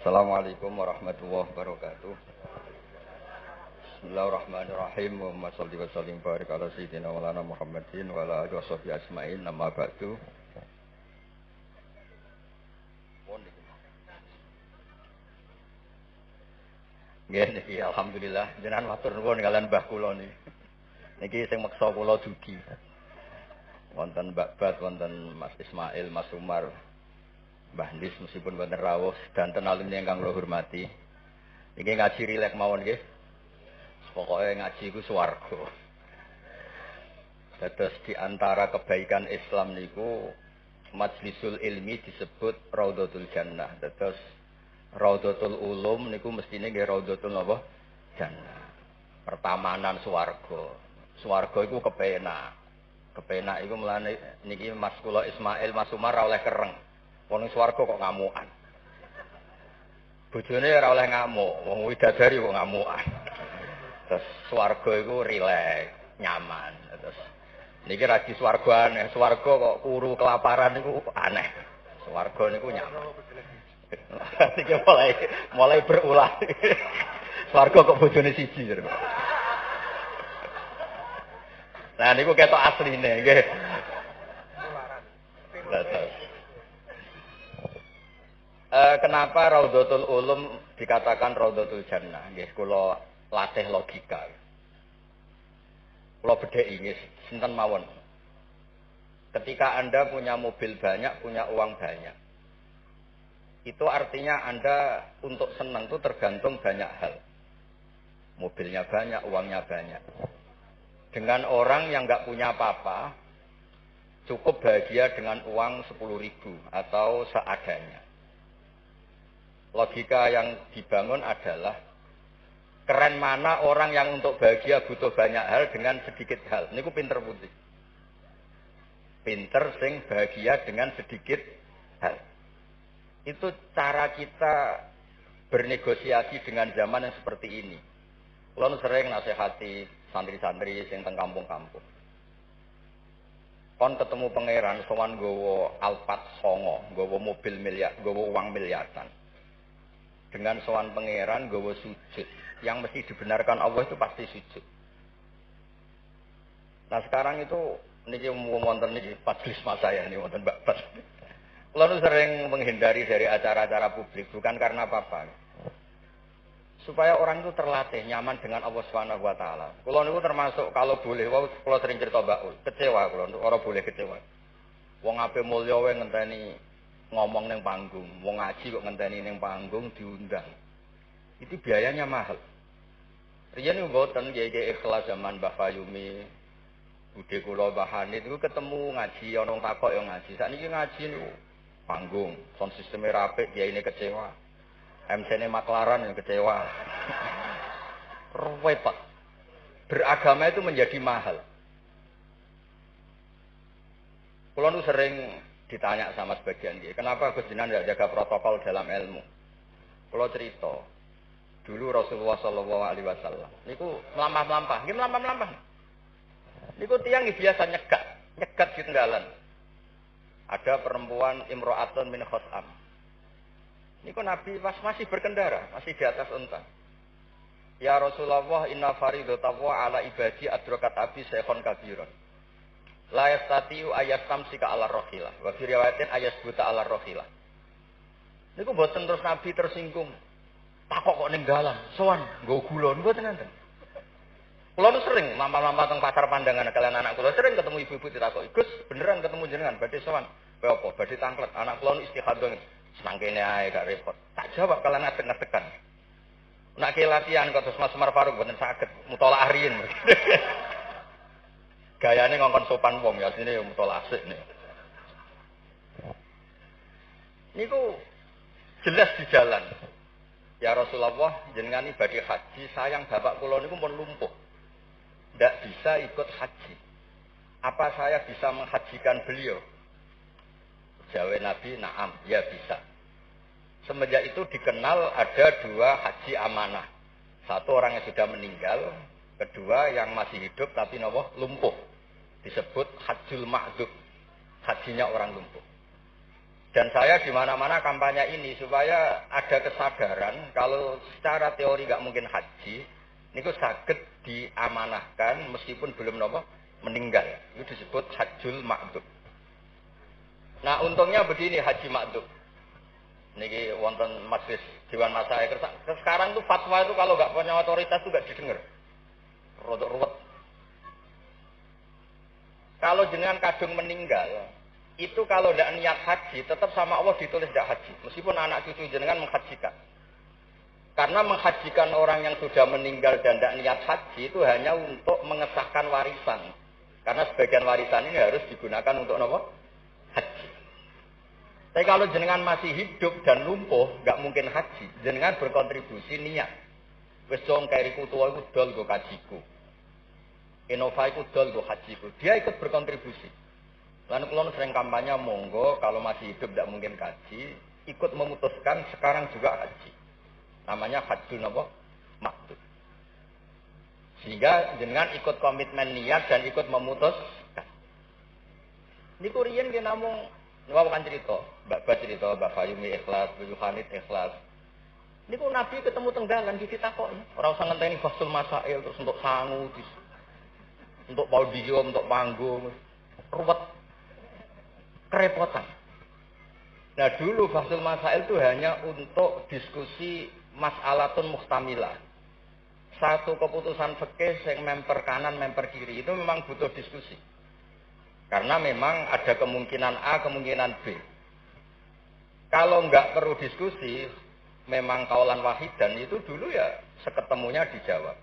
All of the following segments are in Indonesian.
Assalamualaikum warahmatullahi wabarakatuh. Bismillahirrahmanirrahim. Allahumma shalli wa sallim barik ala sayyidina maulana Muhammadin wa ala alihi washabihi ajmain. Amma ba'du. Nggih niki alhamdulillah jenengan matur nuwun kalian Mbah kula niki. Niki sing meksa kula dugi. Wonten Mbak Bat, wonten Mas Ismail, Mas Umar, Mbah Lis meskipun wonten rawuh danten alumni ingkang kula hormati. Niki ngaji rilek mawon nggih. Pokoke ngaji iku swarga. Dados di antara kebaikan Islam niku majlisul ilmi disebut Raudhatul Jannah. Dados Raudhatul Ulum niku mestine nggih Raudhatul napa? Jannah. Pertamanan swarga. Swarga iku kepenak. Kepenak iku mulane niki Mas kula Ismail, Mas Umar ora oleh kereng. Wong swarga kok ngamukan. Bojone ora oleh ngamuk, wong widadari kok ngamukan. Terus swarga iku rileks, nyaman. Terus niki ra di swarga aneh, swarga kok kuru kelaparan niku aneh. Swarga niku nyaman. Iki mulai berulah. Swarga kok bojone siji. Nah niku ketok asline nggih. Kenapa Raudhatul Ulum dikatakan Raudhatul Jannah? Nggih kula latih logika. Kula bedheki nggih sinten mawon. Ketika Anda punya mobil banyak, punya uang banyak. Itu artinya Anda untuk senang itu tergantung banyak hal. Mobilnya banyak, uangnya banyak. Dengan orang yang nggak punya apa-apa, cukup bahagia dengan uang 10.000 atau seadanya. Logika yang dibangun adalah keren mana orang yang untuk bahagia butuh banyak hal dengan sedikit hal. Ini ku pinter putih. Pinter sing bahagia dengan sedikit hal. Itu cara kita bernegosiasi dengan zaman yang seperti ini. Kalau sering nasihati santri-santri sing teng kampung-kampung. Kon ketemu pangeran sowan nggawa Alphard 9, nggawa mobil miliar, nggawa uang miliaran. Dengan sowan pangeran nggawa sujud. Yang mesti dibenarkan Allah itu pasti sujud. Nah sekarang itu niki wonten niki majlis mas saya nih wonten Mbak Bas. Lalu sering menghindari dari acara-acara publik bukan karena apa-apa. Supaya orang itu terlatih nyaman dengan Allah Subhanahu wa taala. Kula niku termasuk kalau boleh kula sering cerita Mbak kecewa kula ora boleh kecewa. Wong ape mulya wae ngenteni ngomong ning panggung, wong ngaji kok ngenteni ning panggung diundang. Itu biayanya mahal. Riyen mboten kiai ikhlas zaman Mbah Fayumi, Bude kula Mbah Hanid niku ketemu ngaji ana wong takok ya ngaji. Sakniki ngaji niku panggung, sound sisteme rapik, kiyaine kecewa. MC-ne maklaran yang kecewa. Repot. Beragama itu menjadi mahal. Kula nu sering ditanya sama sebagian dia, kenapa Gus Jinan tidak jaga protokol dalam ilmu? Kula cerita, dulu Rasulullah Shallallahu Alaihi Wasallam, niku melampah-melampah, nggih melampah-melampah. Niku tiang biasa nyegat di tenggalan. Ada perempuan Imro'atun min Khos'am. Niku Nabi masih berkendara, masih di atas unta. Ya Rasulullah, inna faridatahu ala ibadi adrakat abi syekhon kabiron. La yastati'u ayastamsika ala rohilah. Wa fi riwayatin ayasbuta ala rohilah. Niku mboten terus Nabi tersinggung. Takok kok ning dalan, sowan nggo gula mboten nenten. Kula nu sering lampah-lampah teng pasar pandangan kalian anak kula sering ketemu ibu-ibu ditakoki, "Gus, beneran ketemu jenengan badhe sowan?" "Kowe apa? Badhe tanglet." Anak kula nu istihadah senang kene ae gak repot. Tak jawab kalian ngadeg-ngadegan. Nek ki latihan kok terus Mas Umar Faruk mboten saged mutolaah riyin. Gayane ngongkon sopan wong ya sini mutolaah asik nih. Niku jelas di jalan. Ya Rasulullah, jenengan ibadah haji, sayang bapak kula niku pun lumpuh. Ndak bisa ikut haji. Apa saya bisa menghajikan beliau? Jawab Nabi, "Na'am, ya bisa." Semenjak itu dikenal ada dua haji amanah. Satu orang yang sudah meninggal, kedua yang masih hidup tapi napa lumpuh. Disebut hajjul ma'dzub. Hajinya orang lumpuh. Dan saya di mana-mana kampanye ini supaya ada kesadaran kalau secara teori nggak mungkin haji, niku saged diamanahkan meskipun belum nopo meninggal. Itu disebut hajjul ma'dud. Nah untungnya begini haji ma'dud. Niki wonten majelis Dewan Masyayikh. Sekarang tuh fatwa itu kalau nggak punya otoritas tuh nggak didengar. Rodok ruwet. Kalau jenengan kadung meninggal, itu kalau tidak niat haji, tetap sama Allah ditulis tidak haji. Meskipun anak cucu jenengan menghajikan. Karena menghajikan orang yang sudah meninggal dan tidak niat haji itu hanya untuk mengesahkan warisan. Karena sebagian warisan ini harus digunakan untuk apa? Haji. Tapi kalau jenengan masih hidup dan lumpuh, nggak mungkin haji. Jenengan berkontribusi niat. Wes dong kairiku tua iku dol go kajiku. Innova iku dol go hajiku. Dia ikut berkontribusi. Lalu kalau sering kampanye monggo kalau masih hidup tidak mungkin haji, ikut memutuskan sekarang juga haji. Namanya hajjul napa? Ma'dud. Sehingga jenengan ikut komitmen niat dan ikut memutuskan. Niku riyen nggih namung kan cerita, Mbak cerita, Mbak Fayumi ikhlas, Bu Yohanes ikhlas. Niku Nabi ketemu tenggalan ditakoki, ora usah ngenteni fasul masail terus untuk sangu, untuk podium, untuk panggung, ruwet, kerepotan. Nah dulu fasul masail itu hanya untuk diskusi mas'alatun muhtamilah. Satu keputusan fikih yang memper kanan, memper kiri itu memang butuh diskusi. Karena memang ada kemungkinan A, kemungkinan B. Kalau nggak perlu diskusi, memang kaulan wahidan itu dulu ya seketemunya dijawab.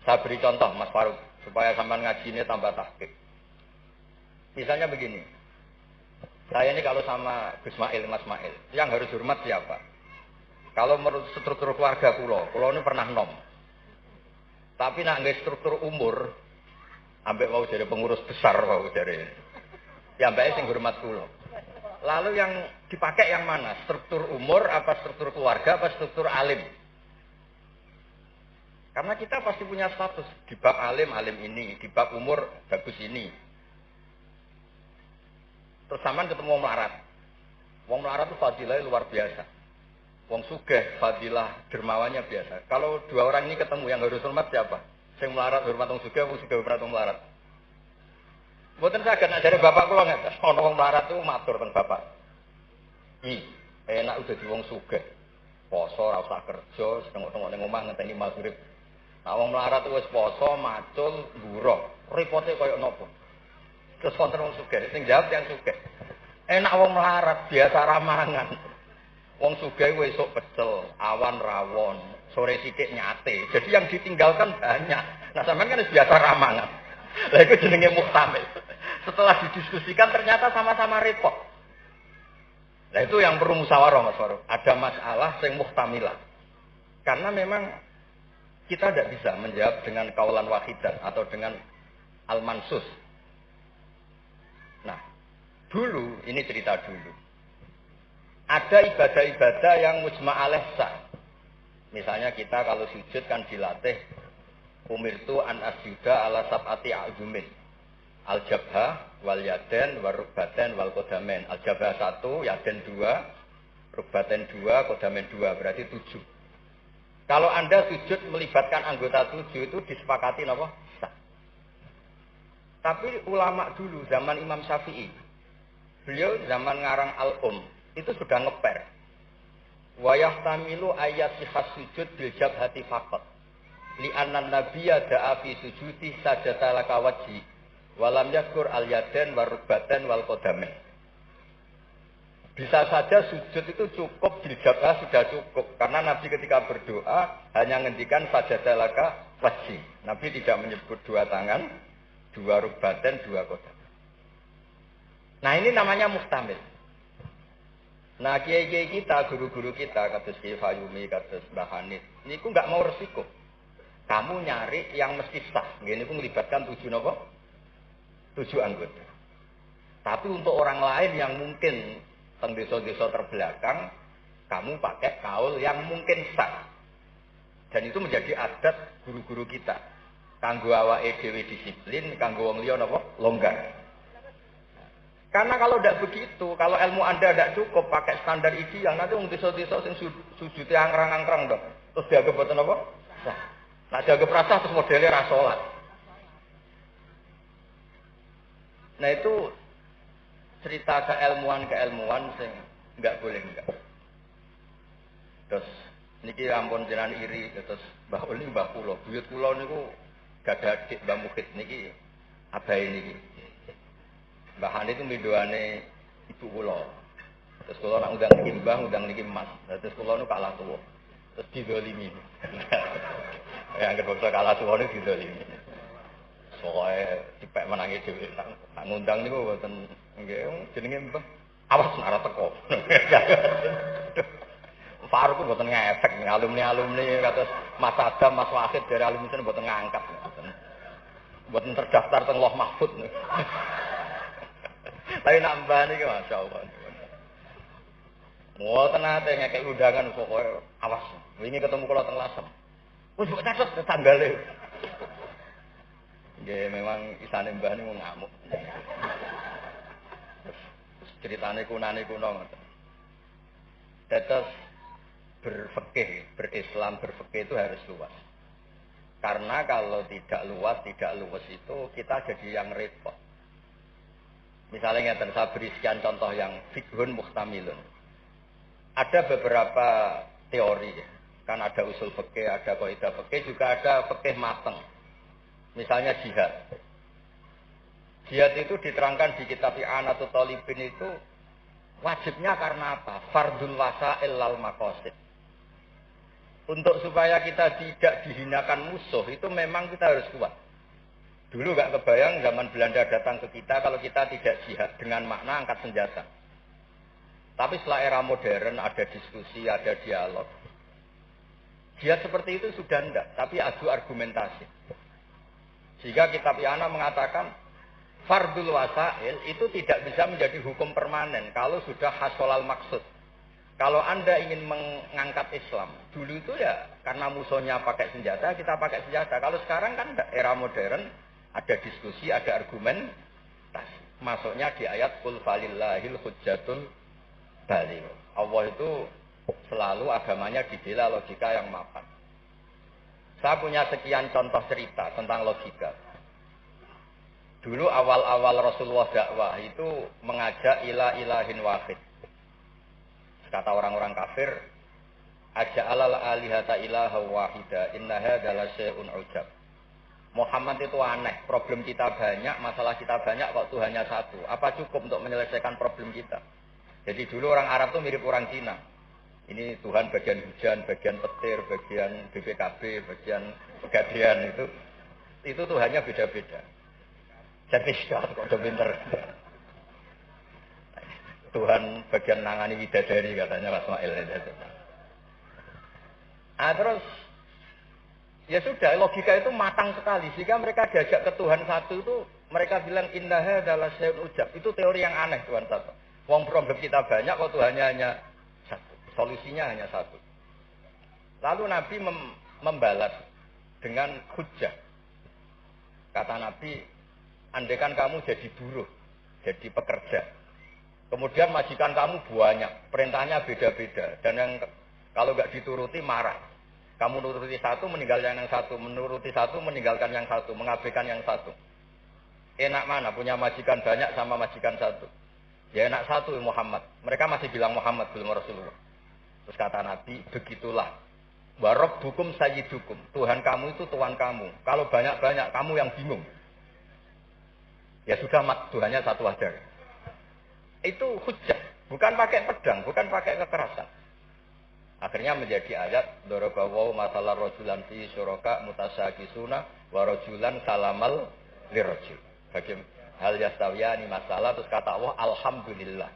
Saya beri contoh Mas Faruk, supaya sampean ngaji ini tambah tahqiq. Misalnya begini, saya ini kalau sama Gus Mail, Mas Mail, yang harus hormat siapa? Kalau menurut struktur keluarga kulo ini pernah nom. Tapi nak nggak struktur umur, ambek mau jadi pengurus besar mau jadi. Ya mbaknya sing hormat kulo. Lalu yang dipakai yang mana? Struktur umur, apa struktur keluarga, apa struktur alim? Karena kita pasti punya status di bab alim, alim ini, di bab umur bagus ini. Terus sampean ketemu wong melarat. Wong melarat itu fadilahnya luar biasa. Wong sugih fadilah dermawannya biasa. Kalau dua orang ini ketemu yang harus hormat siapa? Sing melarat hormat wong sugih hormat wong melarat. Mboten saged nek jare bapak kula ngeten, ana wong melarat tuh matur teng bapak. Enak udah di wong sugih. Poso ora usah kerja, tengok-tengok ning omah ngenteni maghrib. Nek wong melarat wis poso, macul, mburo. Repote koyo napa? Terus wonten wong sugih, sing jawab yang sugih. Enak wong melarat, biasa ramangan. Wong sugih wis esuk pecel, awan rawon, sore sithik nyate. Jadi yang ditinggalkan banyak. Nah, sampean kan biasa ramangan. Lah itu jenenge muhtamil. Setelah didiskusikan ternyata sama-sama repot. Nah itu yang perlu musyawarah Mas Faruk. Ada masalah yang muhtamilah. Karena memang kita tidak bisa menjawab dengan kaulan wahidan atau dengan al-mansus. Nah, dulu, ini cerita dulu. Ada ibadah-ibadah yang mujma' alaih sah. Misalnya kita kalau sujud kan dilatih umirtu an asjuda ala sab'ati a'zumin. Al-jabha wal yaden wal rukbaten wal kodamen. Al-jabha 1, yaden 2, rukbaten 2, kodamen 2, berarti 7. Kalau Anda sujud melibatkan anggota 7 itu disepakati apa? Sah. Tapi ulama dulu zaman Imam Syafi'i, beliau zaman ngarang Al-Um itu sudah ngeper. Wa yahtamilu ayat sihas sujud bil jabhati faqat. Li anna nabiyya da'a fi sujudi sajata laka wajhi walam yakur al yaden war rukbaten wal qadamen. Bisa saja sujud itu cukup diljabah sudah cukup karena Nabi ketika berdoa hanya ngendikan sajata laka wajhi. Nabi tidak menyebut dua tangan, dua rukbaten, dua qadamen. Nah ini namanya muhtamil. Nah kiai-kiai kita, guru-guru kita, kados Kiai Fayumi, kados Mbah Hanif, niku nggak mau resiko. Kamu nyari yang mesti sah. Ini pun melibatkan 7 apa? 7 anggota. Tapi untuk orang lain yang mungkin teng desa-desa terbelakang, kamu pakai kaul yang mungkin sah. Dan itu menjadi adat guru-guru kita. Kanggo awake dhewe disiplin, kanggo wong liya napa? Longgar. Karena kalau tidak begitu, kalau ilmu Anda tidak cukup pakai standar ideal, nanti wong desa-desa sing sujud angkrang-angkrang dong. Terus dianggap boten apa? Sah. Nah, dianggap rasa terus modelnya ra salat. Nah, itu cerita keilmuan sing enggak boleh enggak. Terus niki ampun jenengan iri terus Mbah Uli Mbah kula, buyut kula niku gadah adik Mbah Mukhid niki abahe niki. Mbah Han itu midoane ibu kula. Terus kula nak undang niki Mbah, undang niki Mas. Terus kula nu kalah tuwa. Terus didolimi. Ya anggere bangsa kalah tuwa niku didolimi. Soale dipek menangi dhewe nak ngundang niku mboten nggih jenenge Mbah. Awas ora teko. Faruk mboten ngefek alumni kados Mas Adam, Mas Wahid dari alumni itu mboten ngangkat. Mboten terdaftar teng Loh Mahfud. Tapi nambah niki masyaallah. Mboten nate ngekek undangan pokoke awas. Wingi ketemu kula teng Lasem. Wis mbok catet tanggale. Nggih memang isane mbah niku ngamuk. Ceritane kunane kuno ngoten. Tetes berfikih, berislam, berfikih itu harus luas. Karena kalau tidak luas itu kita jadi yang repot. Misalnya ngeten, saya beri sekian contoh yang fikhun muhtamilun. Ada beberapa teori, kan ada usul fikih, ada kaidah fikih, juga ada fikih mateng. Misalnya jihad. Jihad itu diterangkan di kitab I'anatul Talibin itu wajibnya karena apa? Fardul wasa'il lal maqasid. Untuk supaya kita tidak dihinakan musuh, itu memang kita harus kuat. Dulu gak kebayang zaman Belanda datang ke kita kalau kita tidak jihad dengan makna angkat senjata. Tapi setelah era modern ada diskusi, ada dialog. Jihad seperti itu sudah enggak, tapi adu argumentasi. Sehingga kitab I'anah mengatakan fardul wasail itu tidak bisa menjadi hukum permanen kalau sudah hasolal maksud. Kalau Anda ingin mengangkat Islam, dulu itu ya karena musuhnya pakai senjata, kita pakai senjata. Kalau sekarang kan era modern, ada diskusi, ada argumen. Masuknya di ayat Qul falillahil hujjatul baligh. Allah itu selalu agamanya dibela logika yang mapan. Saya punya sekian contoh cerita tentang logika. Dulu awal-awal Rasulullah dakwah itu mengajak ila ilahin wahid. Kata orang-orang kafir, aja'alal alihata ilaha wahida innaha adalah syai'un ujab. Muhammad itu aneh, problem kita banyak, masalah kita banyak kok Tuhannya satu. Apa cukup untuk menyelesaikan problem kita? Jadi dulu orang Arab itu mirip orang Cina. Ini Tuhan bagian hujan, bagian petir, bagian BPKB, bagian pegadaian itu Tuhannya beda-beda. Jadi kok udah pinter. Tuhan bagian nangani widadari katanya Mas Mail. Terus ya sudah logika itu matang sekali sehingga mereka diajak ke Tuhan satu itu mereka bilang innaha adalah syai'un ujab. Itu teori yang aneh Tuhan satu. Wong problem kita banyak kok Tuhannya hanya satu. Solusinya hanya satu. Lalu Nabi membalas dengan hujjah. Kata Nabi, andaikan kamu jadi buruh, jadi pekerja. Kemudian majikan kamu banyak, perintahnya beda-beda. Dan yang kalau nggak dituruti marah. Kamu menuruti satu, meninggalkan yang satu. Menuruti satu, meninggalkan yang satu. Mengabaikan yang satu. Enak mana punya majikan banyak sama majikan satu? Ya enak satu Muhammad. Mereka masih bilang Muhammad, belum Rasulullah. Terus kata Nabi, begitulah. Warabbukum sayyidukum. Tuhan kamu itu Tuhan kamu. Kalau banyak-banyak, kamu yang bingung. Ya sudah, Tuhannya satu aja. Itu hujjah, bukan pakai pedang, bukan pakai kekerasan. Akhirnya menjadi ayat dorobawu masalah rojulan fi syuraka mutasakisuna wa rojulan salamal lirajul. Bagi hal yastawiyani masalah terus kata Allah alhamdulillah.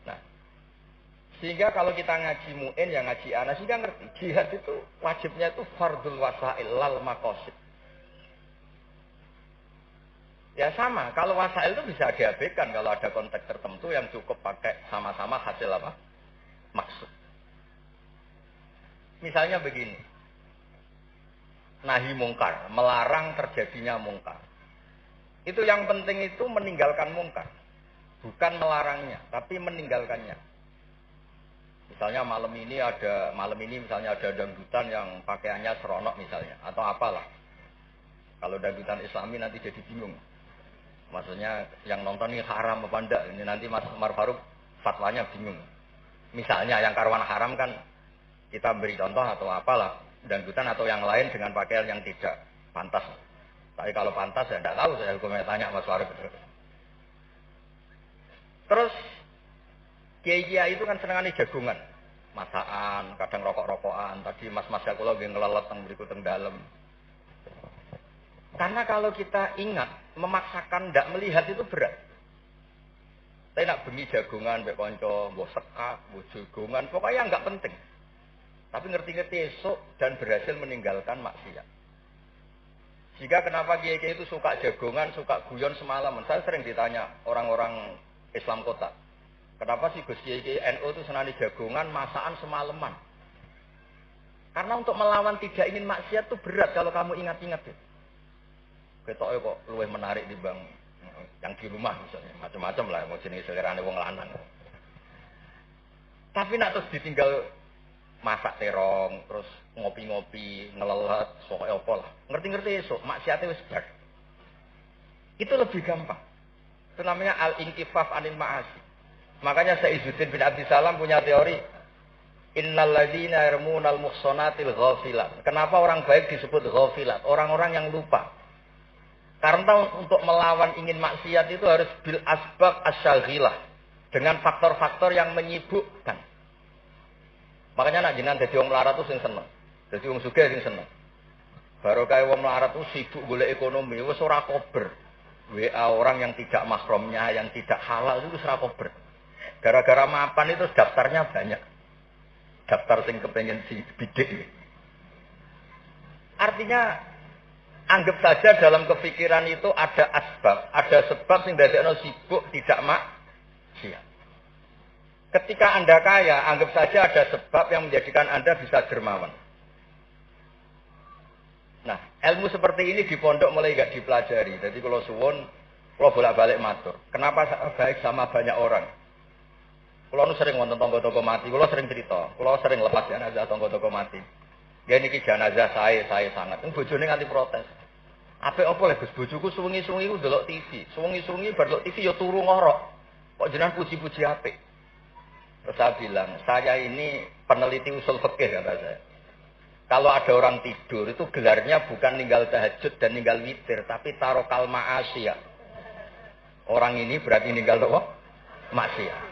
Nah, sehingga kalau kita ngaji mu'in yang ngaji ana sehingga ngerti jihad itu wajibnya itu fardul wasail lal maqasid. Ya sama, kalau wasail itu bisa diabaikan kalau ada konteks tertentu yang cukup pakai sama-sama hasil apa? Maksud. Misalnya begini. Nahi mungkar, melarang terjadinya mungkar. Itu yang penting itu meninggalkan mungkar. Bukan melarangnya, tapi meninggalkannya. Misalnya malam ini misalnya ada dangdutan yang pakaiannya seronok misalnya, atau apalah. Kalau dangdutan Islami nanti jadi bingung. Maksudnya yang nonton ini haram apa enggak? Ini nanti Mas Umar Faruk fatwanya bingung. Misalnya yang karuan haram kan kita beri contoh atau apalah, dangdutan atau yang lain dengan pakaian yang tidak pantas. Tapi kalau pantas ya enggak tahu, saya hukumnya tanya Mas Faruk. Terus kiai-kiai itu kan senengane jagungan, masakan, kadang rokok-rokokan. Tadi mas-mas kula nggih ngelelet teng mriku teng dalem. Karena kalau kita ingat, memaksakan ndak melihat itu berat. Saya nak bengi jagungan mbek kanca, mbok sekak, mbok jagungan, pokoknya enggak penting. Tapi ngerti-ngerti esok dan berhasil meninggalkan maksiat. Jika kenapa kiai-kiai itu suka jagongan, suka guyon semalaman. Saya sering ditanya orang-orang Islam kota. Kenapa sih Gus Kiai NU itu senani jagongan, masakan semalaman? Karena untuk melawan tidak ingin maksiat itu berat kalau kamu ingat-ingat ya. Ketoknya kok luwih menarik dibanding yang di rumah misalnya, macam-macam lah mau jenis selerane wong lanang. Tapi nak terus ditinggal masak terong, terus ngopi-ngopi, ngelelet, pokoknya apa lah. Ngerti-ngerti esok, maksiatnya wis bar. Itu lebih gampang. Itu namanya al-inkifaf anil ma'asi. Makanya Saizuddin bin Abdissalam punya teori innal ladzina yarmunal muhsanatil ghafilat. Kenapa orang baik disebut ghafilat? Orang-orang yang lupa. Karena untuk melawan ingin maksiat itu harus bil asbab asyaghilah, dengan faktor-faktor yang menyibukkan. Makanya nak jenengan dadi wong melarat itu sing seneng. Dadi wong sugih sing seneng. Baru kaya wong melarat itu sibuk golek ekonomi, wis ora kober. WA orang yang tidak mahramnya, yang tidak halal itu wis ora kober. Gara-gara mapan itu daftarnya banyak. Daftar sing kepengen si bidik. Artinya anggap saja dalam kepikiran itu ada asbab, ada sebab sing dadekno sibuk tidak maksiat. Ketika Anda kaya, anggap saja ada sebab yang menjadikan Anda bisa dermawan. Nah, ilmu seperti ini di pondok mulai gak dipelajari. Jadi kalau suwun, kalau bolak-balik matur. Kenapa baik sama banyak orang? Kalau sering wonten tangga-tangga mati, kalau sering cerita, kalau sering lepas jenazah tangga-tangga mati. Ya niki jenazah saya sangat. Bojone nganti protes. Apik apa lek Gus bojoku suwengi-suwengi ku ndelok TV. Suwengi-suwengi bar ndelok TV ya turu ngorok. Kok jenengan puji-puji apik. Terus saya bilang, saya ini peneliti usul fikih kata saya. Kalau ada orang tidur itu gelarnya bukan ninggal tahajud dan ninggal witir, tapi tarokal ma'asiyah. Orang ini berarti ninggal apa? Maksiat.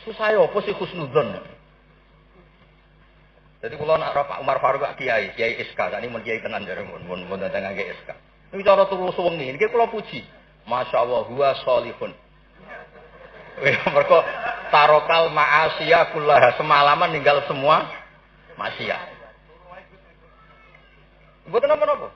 Susah apa sih husnudzon. Jadi kalau nak Pak Umar Faruk kiai SK, tadi mun kiai tenan jare mun datang kiai SK. Ini cara turu suwengi, iki kula puji. Masyaallah huwa sholihun. Mergo tarokal ma'asiyah kullaha, semalaman ninggal semua maksiat. Mboten napa-napa.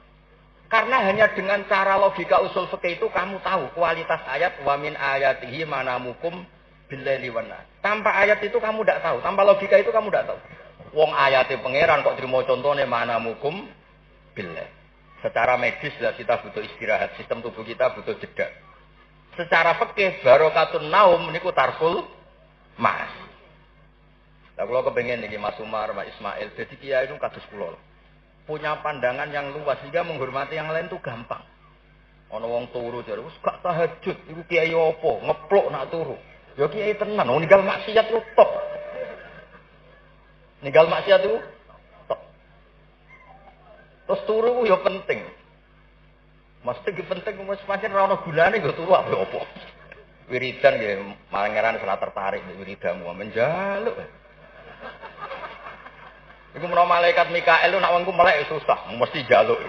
Karena hanya dengan cara logika usul fikih itu kamu tahu kualitas ayat wa min ayatihi manamukum billaili wan nas. Tanpa ayat itu kamu tidak tahu, tanpa logika itu kamu tidak tahu. Wong ayate pangeran kok trimo contone manamukum billah. Secara medis lah kita butuh istirahat, sistem tubuh kita butuh jeda. Secara fikih barokatun naum niku tarkul mas. Lah kula kepengin niki Mas Umar, Mas Ismail, dadi kiai itu kados kula. Punya pandangan yang luas sehingga menghormati yang lain itu gampang. Ana wong turu jare wis gak tahajud, iku kiai apa? Ngeplok nak turu. Ya kiai tenan, wong ninggal maksiat itu tok. Ninggal maksiat itu tok. Terus turu ya penting. Mesti penting wis pancen ora ana gunane nggo turu apa. Wiridan nggih, pangeran salah tertarik wiridamu menjaluk. Iku menawa malaikat Mikael lu nak wongku melek susah, mesti jaluk.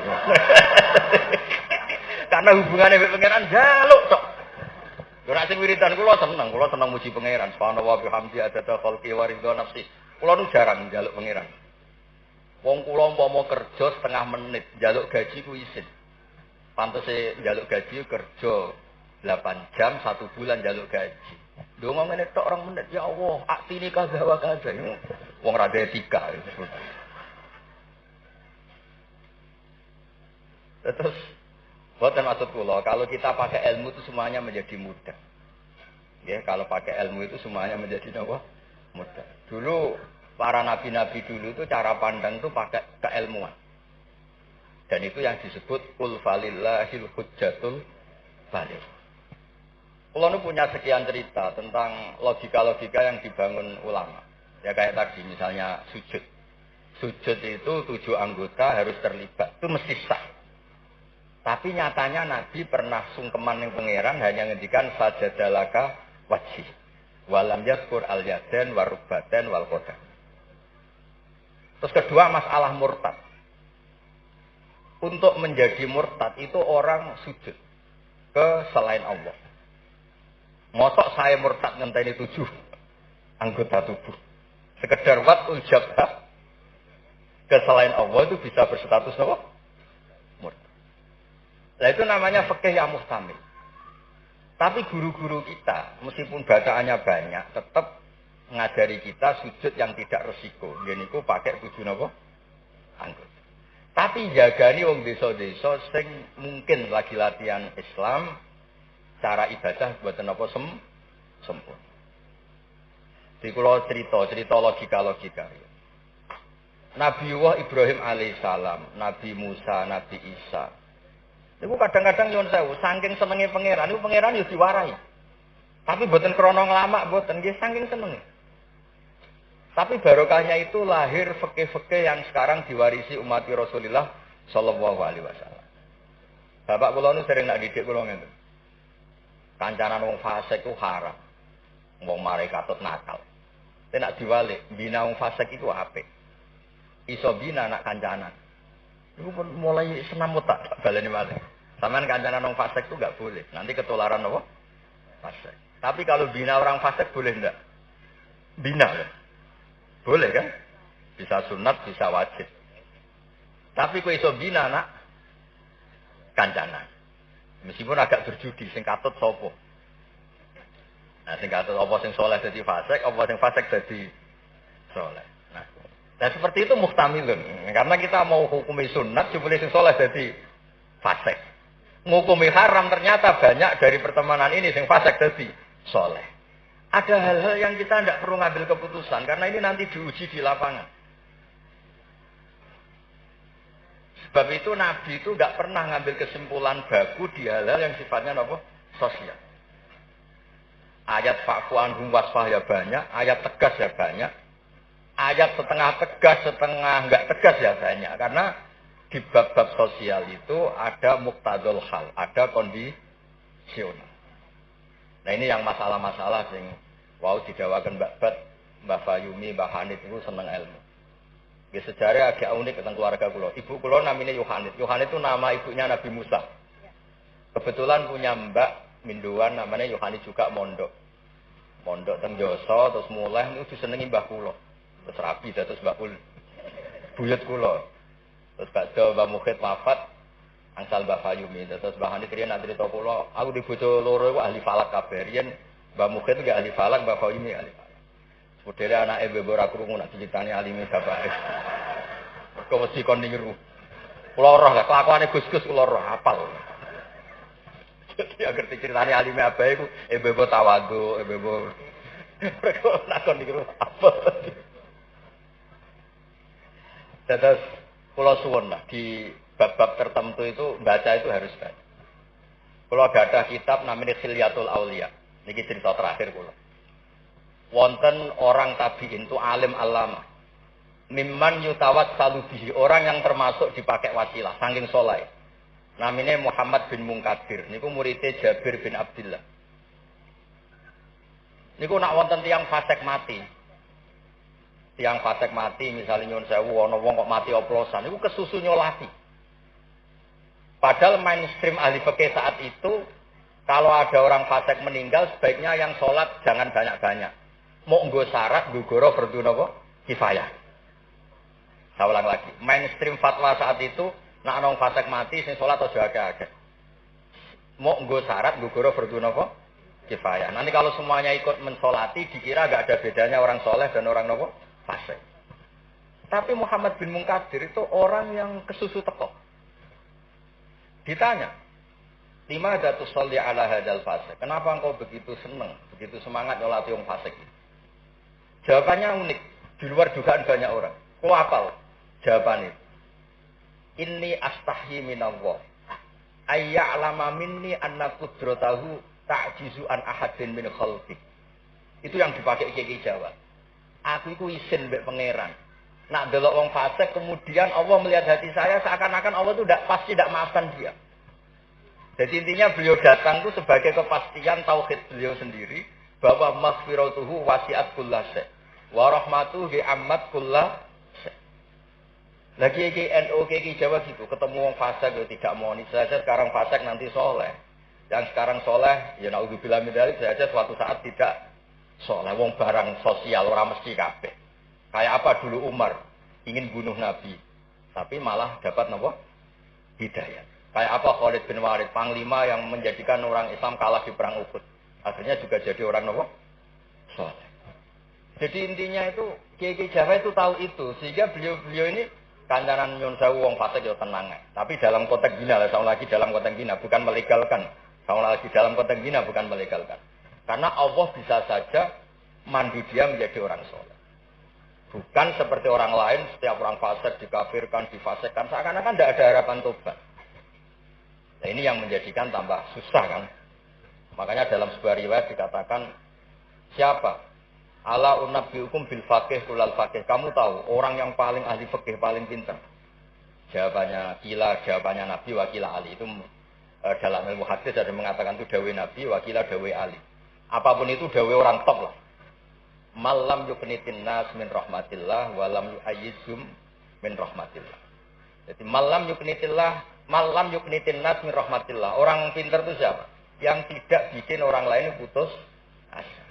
Karena hubungannya dengan pangeran jaluk tok. Yo nek sing wiridan kula seneng muji pangeran. Subhanallah wa bihamdi adada khalqi wa ridha nafsi. Kula nu jarang njaluk pangeran. Wong kula umpama kerja setengah menit, njaluk gaji ku isin. Pantese njaluk gaji kerja 8 jam 1 bulan njaluk gaji. Donga ngene tok 2 menit, ya Allah, aktine kaza wa kaza. Wong ra ada etika. Terus Boten maksud kula, kalau kita pakai ilmu itu semuanya menjadi mudah. Ya, kalau pakai ilmu itu semuanya menjadi apa? Mudah. Dulu para nabi-nabi dulu itu cara pandang itu pakai keilmuan. Dan itu yang disebut qul falillahil hujjatul baligh. Kula nu punya sekian cerita tentang logika-logika yang dibangun ulama. Ya kayak tadi misalnya sujud. Sujud itu 7 anggota harus terlibat. Itu mesti sah. Tapi nyatanya Nabi pernah sungkeman yang pangeran hanya ngendikan sajadalaka wajhi. Walam yaskur al yaden warubaten wal qadam. Terus kedua masalah murtad. Untuk menjadi murtad itu orang sujud ke selain Allah. Mosok saya murtad ngenteni 7 anggota tubuh. Sekedar watul jabah ke selain Allah itu bisa berstatus apa? Murtad. Nah itu namanya fikih yang muhtamil. Tapi guru-guru kita, meskipun bacaannya banyak, tetap mengajari kita sujud yang tidak resiko. Jadi itu pakai 7 apa? Anggota. Tapi jagani wong desa-desa sing mungkin lagi latihan Islam, cara ibadah buatan apa sempurna. Di kula cerita logika-logika. Nabi Ibrahim alaihissalam, Nabi Musa, Nabi Isa. Itu kadang-kadang nyuwun sewu, saking senenge pangeran, itu pangeran yo diwarai. Tapi boten krana nglamak, boten nggih saking senenge. Tapi barokahnya itu lahir fikih-fikih yang sekarang diwarisi umat Rasulullah sallallahu alaihi wasallam. Bapak kula nu sering nak didik kula ngene. Kancanan wong fasik ku haram. Wong mare katut nakal. Tapi nak diwalik, bina wong fasik itu apik. Iso bina nak kancanan. Iku pun mulai senam otak baleni malih. Sampeyan kancanan wong fasik itu enggak boleh. Nanti ketularan apa? Fasik. Tapi kalau bina orang fasik boleh enggak? Bina ya. Boleh kan? Bisa sunat, bisa wajib. Tapi kok iso bina nak kancanan. Meskipun agak berjudi, sing katut sapa? Nah, sing katut apa sing soleh dadi fasik, apa sing fasik dadi soleh. Nah, dan seperti itu muhtamilun. Karena kita mau hukumi sunat, jebule sing soleh dadi fasik. Ngukumi haram ternyata banyak dari pertemanan ini sing fasik dadi soleh. Ada hal-hal yang kita tidak perlu ngambil keputusan karena ini nanti diuji di lapangan. Sebab itu Nabi itu tidak pernah ngambil kesimpulan baku di hal-hal yang sifatnya apa? Sosial. Ayat fa'fu anhum wasfah ya banyak, ayat tegas ya banyak, ayat setengah tegas, setengah enggak tegas ya banyak. Karena di bab-bab sosial itu ada muqtadul hal, ada kondisional. Nah ini yang masalah-masalah sing wau didawakan Mbak Fayumi, Mbak Hanif itu seneng ilmu. Di sejarah agak unik tentang keluarga kula. Ibu kula namanya Yohanes. Yohanes itu nama ibunya Nabi Musa. Kebetulan punya mbak minduan namanya Yohanes juga mondok. Mondok teng Joso terus mulai itu disenengi mbah kula. Terus rapi terus bakul buyut kula. Terus bakdo Mbah Mukhid wafat angsal Mbah Fayumi. Terus Mbah Hanif riyen nak crita kula, aku di bojo loro iku ahli falak kabeh. Riyen Mbah Mukhid gak ahli falak, Mbah Fayumi ahli falak. Modele anake bebo ora krungu nak diceritani alime bapake. Kok mesti kon niru. Kula roh lah kelakuane Gus-gus kula roh hafal. Jadi agar diceritani alime abae iku bebo tawadhu, bebo mereka nak kon niru apa. Terus kula suwun lah di bab-bab tertentu itu baca itu harus baca. Kalau ada kitab namanya Khilyatul Aulia. Niki cerita terakhir kula. Wonten orang tabi'in itu alim alama. Mimman yutawat salubihi, orang yang termasuk dipakai wasilah saking soleh. Namanya Muhammad bin Munkadir. Niku muridnya Jabir bin Abdullah. Niku nak wonten tiang fasik mati. Tiang fasik mati misalnya nyuwun sewu ana wong kok mati oplosan. Niku kesusu nyolati. Padahal mainstream ahli fikih saat itu kalau ada orang fasik meninggal sebaiknya yang sholat jangan banyak-banyak. Mau nggo syarat gugoro fardu napa? Kifayah. Saya ulang lagi. Mainstream fatwa saat itu nak orang fasik mati sing sholat aja akeh-akeh. Mau nggo syarat gugoro fardu napa? Kifayah. Nanti kalau semuanya ikut mensolati dikira enggak ada bedanya orang soleh dan orang napa? Fasik. Tapi Muhammad bin Munkadir itu orang yang kesusu teko. Ditanya, Lima ada tusolli ala hadal fasik. Kenapa engkau begitu senang, begitu semangat nyolati wong fasik? Jawabannya unik, di luar dugaan banyak orang. Kau apal jawabannya? Inni astahyi minallah. Ayya'lama minni anna qudratahu ta'jizu an ahadin min khalqi. Itu yang dipakai Kiai Jawa. Aku iku isin mbek pangeran. Nak delok wong fasik kemudian Allah melihat hati saya seakan-akan Allah itu pasti tidak maafkan dia. Jadi intinya beliau datang itu sebagai kepastian tauhid beliau sendiri bahwa maghfiratuhu wasi'at kullasy wa rahmatuhu ammat kullasy. Lagi NU Kiai Jawa gitu, ketemu wong fasik yo tidak mau nih saja sekarang fasik nanti soleh. Yang sekarang soleh ya naudzubillah min dzalik saja suatu saat tidak soleh. Wong barang sosial ora mesti kabeh. Kayak apa dulu Umar ingin bunuh Nabi, tapi malah dapat napa? Hidayah. Kayak apa Khalid bin Walid, panglima yang menjadikan orang Islam kalah di perang Uhud. Akhirnya juga jadi orang napa? Saleh. Jadi intinya itu Kiai Jawa itu tahu itu, sehingga beliau ini kancanan nyun sewu wong fasik yo tenang. Tapi dalam konteks zina, sama lagi dalam konteks zina bukan melegalkan. Sama lagi dalam konteks zina bukan melegalkan. Karena Allah bisa saja mandu dia menjadi orang saleh. Bukan seperti orang lain, setiap orang fasik dikafirkan, difasikkan, seakan-akan tidak ada harapan tobat. Nah ini yang menjadikan tambah susah kan. Makanya dalam sebuah riwayat dikatakan, siapa? Ala unabbiukum bil faqih kulal faqih. Kamu tahu, orang yang paling ahli fikih, paling pintar. Jawabannya kila, jawabannya Nabi, wakila Ali. Itu dalam ilmu hadis ada mengatakan itu dawe Nabi, wakila dawe Ali. Apapun itu dawe orang top lah. Malam yuknitin nas min rahmatillah walam yu'ayyizhum min rahmatillah. Jadi malam yuknitin nas min rahmatillah. Orang pintar itu siapa? Yang tidak bikin orang lain putus asa.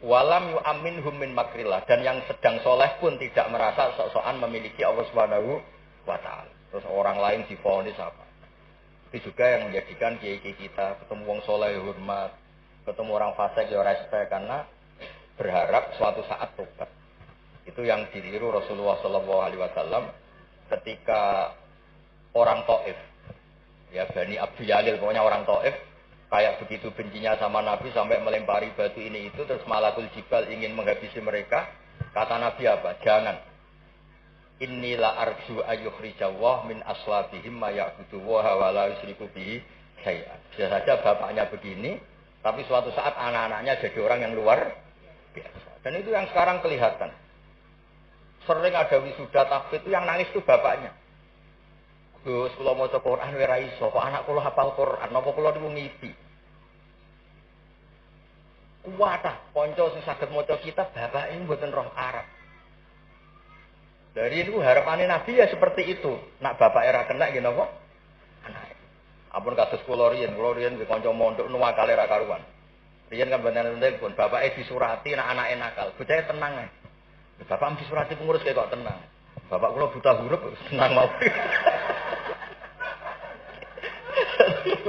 Walam yu'aminhum min makrillah. Dan yang sedang soleh pun tidak merasa sok-sokan memiliki Allah Subhanahu wa ta'ala. Terus orang lain divonis apa? Itu juga yang menjadikan kiai-kiai kita ketemu wong soleh hormat, ketemu orang fasik ya respect karena berharap suatu saat tobat. Itu yang ditiru Rasulullah SAW ketika orang Taif, ya Bani Abdul Yalil, pokoknya orang Taif, kayak begitu bencinya sama Nabi sampai melempari batu ini itu, terus Malakul Jibal ingin menghabisi mereka. Kata Nabi apa? Jangan. Inilah arju ayyukhrijawah min aslabihim ma ya'budu wa la yusyriku bihi syai'an. Bisa saja bapaknya begini, tapi suatu saat anak-anaknya jadi orang yang luar biasa. Dan itu yang sekarang kelihatan. Sering ada wisuda takfid itu yang nangis itu bapaknya. Gus, kula maca Quran ora iso, kok anak kula hafal Quran, napa kula niku ngipi. Kuwatah kanca sing saged maca kitab bapake mboten roh Arab. Dari itu harapannya Nabi ya seperti itu. Nak bapake ra kena nggih napa? Anake. Ampun kados kula riyen nggih kanca mondok nuwakale ra karuan. Riyen kan bener-bener pun bapake disurati nek anake nakal. Bocahe tenang ae. Bapak disurati pengurus kok tenang. Bapak kula buta huruf senang mau.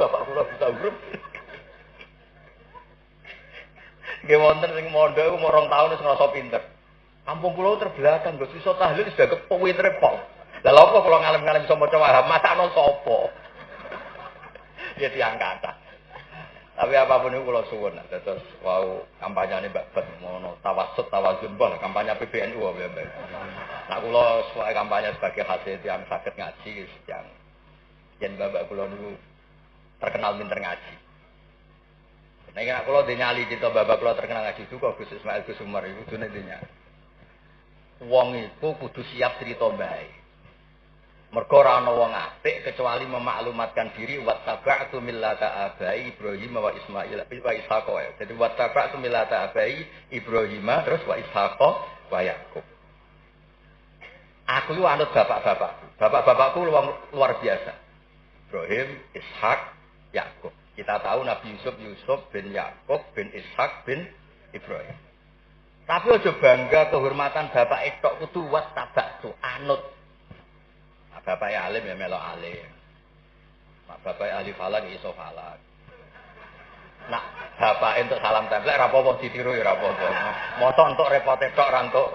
Bapak kula buta huruf. Nggih wonten sing mondok iku 2 tahun wis ngrasa pinter. Kampung kula terbelakang, Gus iso tahlil sudah kepuwit repot. Lah lha kok kula ngalem-ngalem iso maca wahab, masakno sapa? Ya diangkat. Tapi apapun itu kula suwun, terus wau kampanyane Mbak Bet ngono, tawassut tawazun bon, kampanye PBNU apa ya. Nah kula suwe kampanye sebagai hasil yang saged ngaji yang yen bapak kula niku terkenal pinter ngaji. Nek nek kula dinyali cerita bapak kula terkenal ngaji juga Gus Ismail Gus Umar iku dene dinyali. Wong iku kudu siap cerita bae. Mergo ora ana wong apik kecuali memaklumatkan diri wattaba'tu millata abai Ibrahim wa Ismail wa Ishaq. Jadi wattaba'tu millata abai Ibrahim terus wa Ishaq wa Yakub. Aku lu anut bapak-bapakku. Bapak-bapakku luar biasa. Ibrahim, Ishaq, Yakub. Kita tahu Nabi Yusuf bin Yakub bin Ishaq bin Ibrahim. Tapi aja bangga kehormatan bapak etok kudu wattaba'tu anut. Bapaknya alim ya melok alim. Bapaknya ahli falak iso falak. Nak bapak untuk salam tempel rapopo ditiru ya rapopo. Moto untuk repot tok rantuk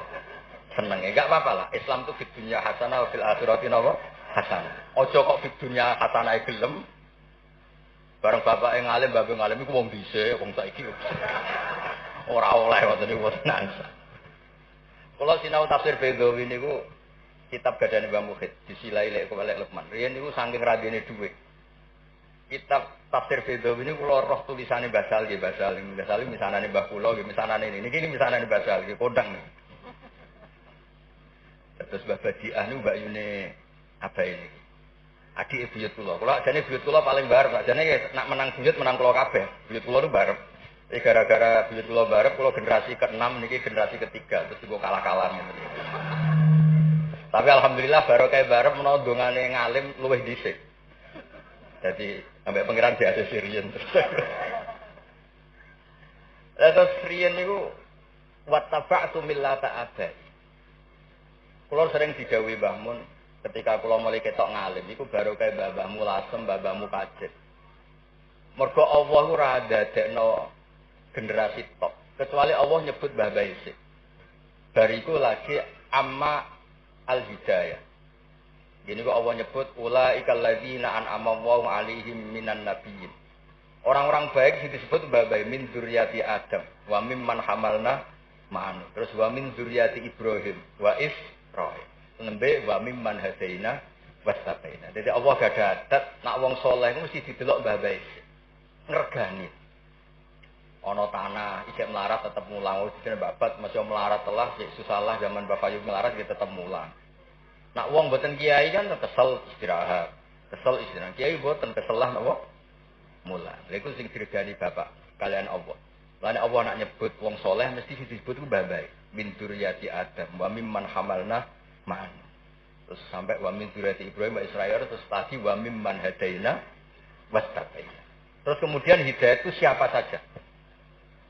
seneng. Enggak apa-apa lah. Islam itu fid dunya hasanah wa fil akhirati hasanah. Ojo kok fid dunya hasanah gelem. Bareng bapak yang ngalim, bapak ngalim iku wong dhisik, wong saiki. Ora oleh ngoten niku tenan. Kula sinau tafsir Bedawi niku kitab gadane Mbah Mukhid, disilai lek kewalek Lukman. Riyen niku saking radene dhuwit. Kitab tafsir Bedawi niku kula roh tulisane Basal nggih, Basal misanane Mbah kula nggih, misanane niki misanane Basal nggih kondang. Terus Mbah Badiah niku Mbak Yune apa ini? Adik buyut kula. Kula jane buyut kula paling barep, jane nak menang buyut menang kula kabeh. Buyut kula nu barep. Gara-gara buyut kula barep, kula generasi ke-6 niki generasi ketiga, terus kula kalah-kalah ngene. Tapi alhamdulillah barokah barep menawa dongane ngalim luwih dhisik. Jadi sampai pangeran biasa Sirian. Terus Sirian niku wattaba'tu millata abai. Kula sering didhawuhi Mbah Mun ketika kula mulai ketok ngalim iku barokah mbahmu lasem, mbahmu kajet. Mergo Allah ora dadekno generasi top, kecuali Allah nyebut Mbah Baisik. Bariku lagi amma al-hidayah. Gini kok Allah nyebut ulaikal ladzina an'ama Allahu 'alaihim minan nabiyyin. Orang-orang baik disebut Mbah Baisik min dzurriyyati Adam wa mimman hamalna ma'an. Terus wa min dzurriyyati Ibrahim wa Israil. Nembe wa mimman hadaina wastabaina. Jadi Allah gak ada adat nak wong saleh mesti didelok Mbah Baisik. Ngregani. Ana tanah isih melarat tetep mulang, jenenge babat masih melarat telah sik susah zaman Bapak Yu melarat ya tetep mulang. Nak wong mboten kiai kan kesel istirahat. Kesel istirahat. Kiai mboten kesel lah napa? Mulang. Lha iku sing diregani Bapak kalian Allah. Lan Allah nak nyebut wong saleh mesti disebut ku Mbah Baik. Min dzurriyyati Adam wa mimman hamalna ma'an. Terus sampai wa min dzurriyyati Ibrahim wa Israil terus tadi wa mimman hadaina wastabaina. Terus kemudian hidayah itu siapa saja.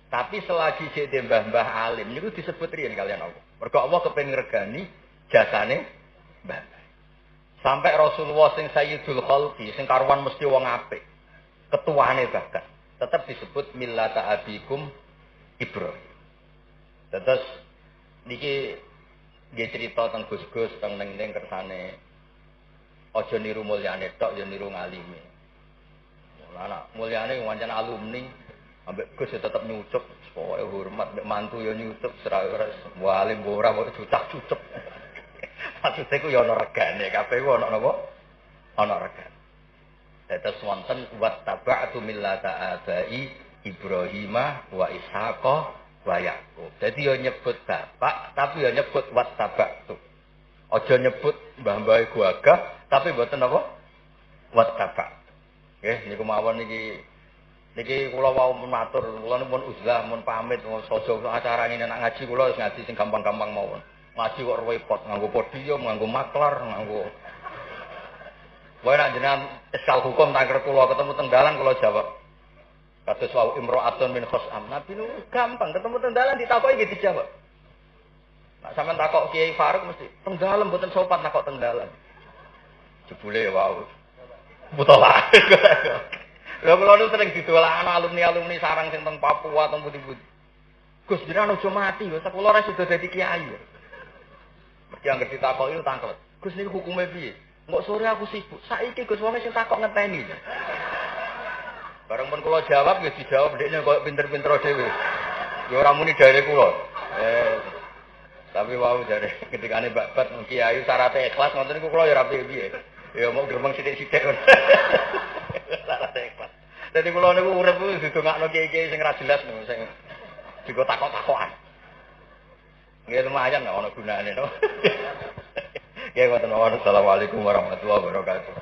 Tapi selagi jadi mbah-mbah alim niku disebut riyen kalian Allah. Mergo Allah kepengin ngregani jasane mbah. Sampai Rasulullah sing Sayyidul Khalqi sing karuan mesti wong apik. Ketuane bahkan tetap disebut millata abikum Ibrahim. Terus niki nggih cerita tentang Gus-gus teng ning kersane aja niru mulyane tok ya niru ngalime. Mulane mulyane wancen alumni ambek Gus ya tetep nyucuk, pokoke hormat mek mantu ya nyucuk ora walim ora kok cucak-cucuk. Maksudnya ku ya ana regane, kabeh ku ana napa? Ana regane. Dados wonten wattaba'tu millata abai Ibrahimah wa Ishaqa wa Yaqub. Dadi ya nyebut bapak tapi ya nyebut wattaba'tu. Aja nyebut mbah-mbah iku agah tapi mboten napa? Wattaba'tu. Nggih niku mawon niki kula wau matur, kula pun uzlah, mun pamit, sojo acara ini nek ngaji kula wis ngaji sing gampang-gampang mawon. Ngaji kok repot, nganggo podium, nganggo maklar, nganggo. Wae nek jenengan iskal hukum tangker kula ketemu tenggalan kula jawab. Kados wau imro'atun min khosam. Nabi nu gampang ketemu tenggalan ditakoki nggih dijawab. Nek sampean takok Kiai Faruk mesti tenggalan mboten sopan takok tenggalan. Jebule wau. Butolah. Lha kula nu sering didolakno alumni-alumni sarang sing teng Papua teng pundi-pundi. Gus jenengan aja mati lho, kula ora sudah dadi kiai. Mesti anggere ditakoki tangklet. Gus niku hukume piye? Mbok sore aku sibuk. Saiki Gus wong sing takok ngenteni. Bareng pun kula jawab ya dijawab ndekne koyo pinter-pinter dhewe. Ya ora muni dari kula. Tapi wau jare ketikane babat kiai syaratnya ikhlas ngoten niku kula ya ora piye-piye. Ya mau gremeng sithik-sithik kon. Syaratnya ikhlas. Dadi kula niku urip kuwi didongakno kiai-kiai sing ra jelas niku sing digo takok-takokan. Nggih lumayan ana gunane no. Nggih wonten. Assalamualaikum warahmatullahi wabarakatuh.